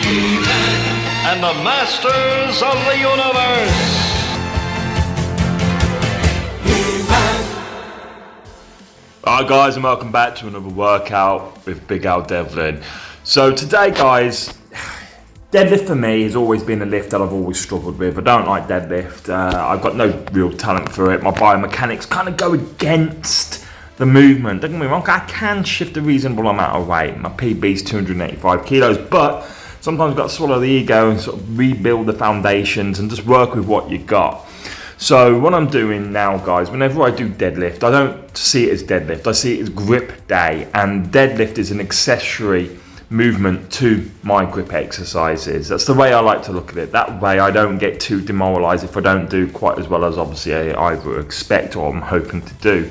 And the masters of the universe. Alright guys, and welcome back to another workout with Big Al Devlin. So today guys, deadlift for me has always been a lift that I've always struggled with. I don't like deadlift, I've got no real talent for it. My biomechanics kind of go against the movement. Don't get me wrong, I can shift a reasonable amount of weight. My PB is 285 kilos, but sometimes you've got to swallow the ego and sort of rebuild the foundations and just work with what you got. So what I'm doing now guys, whenever I do deadlift, I don't see it as deadlift, I see it as grip day, and deadlift is an accessory movement to my grip exercises. That's the way I like to look at it. That way I don't get too demoralized if I don't do quite as well as obviously I either expect or I'm hoping to do.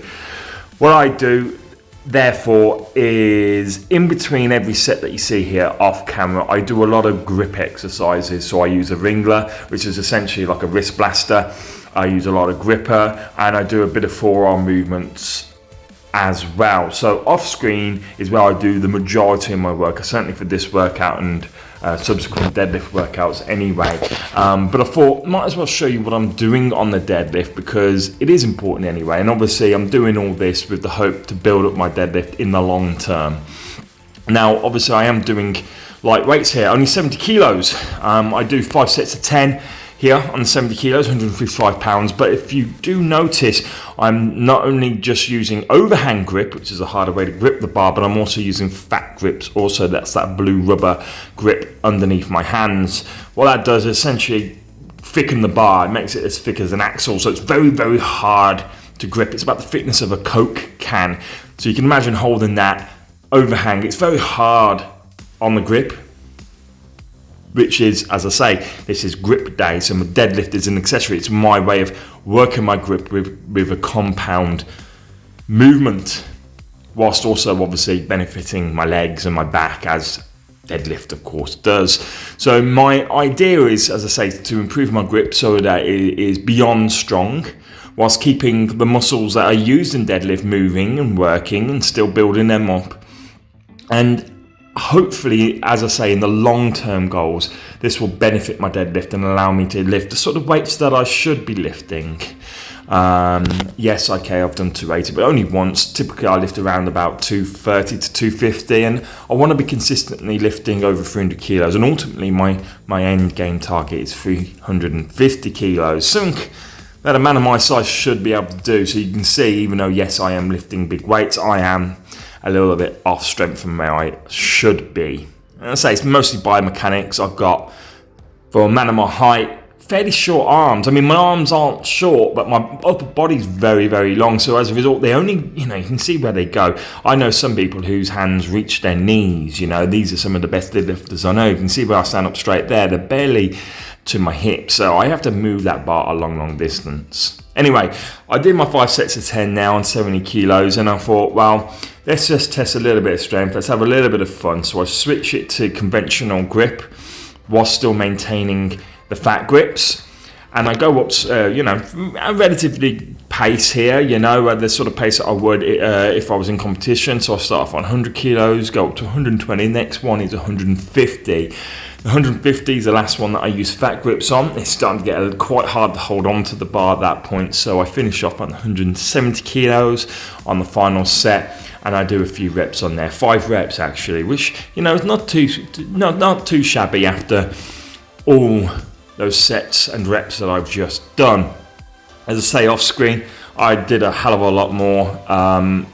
What I do therefore is in between every set that you see here off camera, I do a lot of grip exercises. So I use a ringler, which is essentially like a wrist blaster. I use a lot of gripper, and I do a bit of forearm movements as well. So off screen is where I do the majority of my work, certainly for this workout and subsequent deadlift workouts anyway. But I thought might as well show you what I'm doing on the deadlift, because it is important anyway, and obviously I'm doing all this with the hope to build up my deadlift in the long term. Now obviously I am doing light weights here, only 70 kilos. I do 5 sets of 10 here on 70 kilos, 155 pounds. But if you do notice, I'm not only just using overhand grip, which is a harder way to grip the bar, but I'm also using fat grips. Also, that's that blue rubber grip underneath my hands. What that does is essentially thicken the bar. It makes it as thick as an axle, so it's very, very hard to grip. It's about the thickness of a Coke can. So you can imagine holding that overhang. It's very hard on the grip, which is, as I say, this is grip day, so my deadlift is an accessory. It's my way of working my grip with a compound movement, whilst also obviously benefiting my legs and my back, as deadlift of course does. So my idea is, as I say, to improve my grip so that it is beyond strong, whilst keeping the muscles that are used in deadlift moving and working and still building them up. And hopefully, as I say, in the long-term goals, this will benefit my deadlift and allow me to lift the sort of weights that I should be lifting. Yes, okay, I've done 280, but only once. Typically, I lift around about 230 to 250, and I want to be consistently lifting over 300 kilos. And ultimately, my end game target is 350 kilos. Something that a man of my size should be able to do. So you can see, even though, yes, I am lifting big weights, I am a little bit off strength from where I should be. And I say it's mostly biomechanics. I've got, for a man of my height, fairly short arms. I mean, my arms aren't short, but my upper body's very, very long. So as a result, they only, you can see where they go. I know some people whose hands reach their knees. These are some of the best deadlifters I know. You can see where I stand up straight there. They're barely to my hips. So I have to move that bar a long, long distance. Anyway, I did my 5 sets of 10 now on 70 kilos, and I thought, well, let's just test a little bit of strength. Let's have a little bit of fun. So I switch it to conventional grip while still maintaining the fat grips. And I go up, a relatively pace here, the sort of pace that I would if I was in competition. So I start off on 100 kilos, go up to 120. Next one is 150. The 150 is the last one that I use fat grips on. It's starting to get quite hard to hold on to the bar at that point. So I finish off on 170 kilos on the final set, and I do a few reps on there, 5 reps actually, which is not too shabby after all those sets and reps that I've just done. As I say, off screen, I did a hell of a lot more.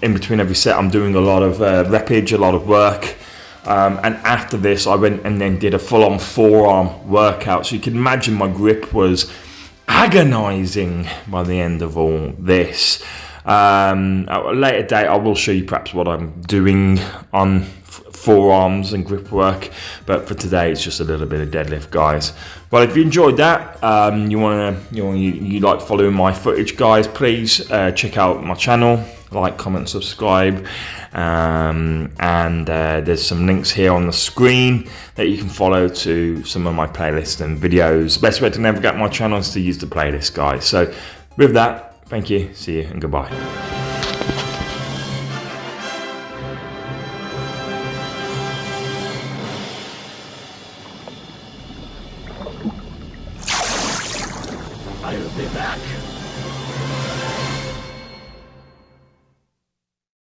In between every set, I'm doing a lot of reppage, a lot of work. And after this, I went and then did a full-on forearm workout. So you can imagine my grip was agonizing by the end of all this. At a later date, I will show you perhaps what I'm doing on forearms and grip work, but for today it's just a little bit of deadlift, guys. Well, if you enjoyed that, you like following my footage, guys, please check out my channel, like, comment, subscribe, and there's some links here on the screen that you can follow to some of my playlists and videos. Best way to navigate my channel is to use the playlist, guys. So with that, thank you, see you, and goodbye. I'll be back.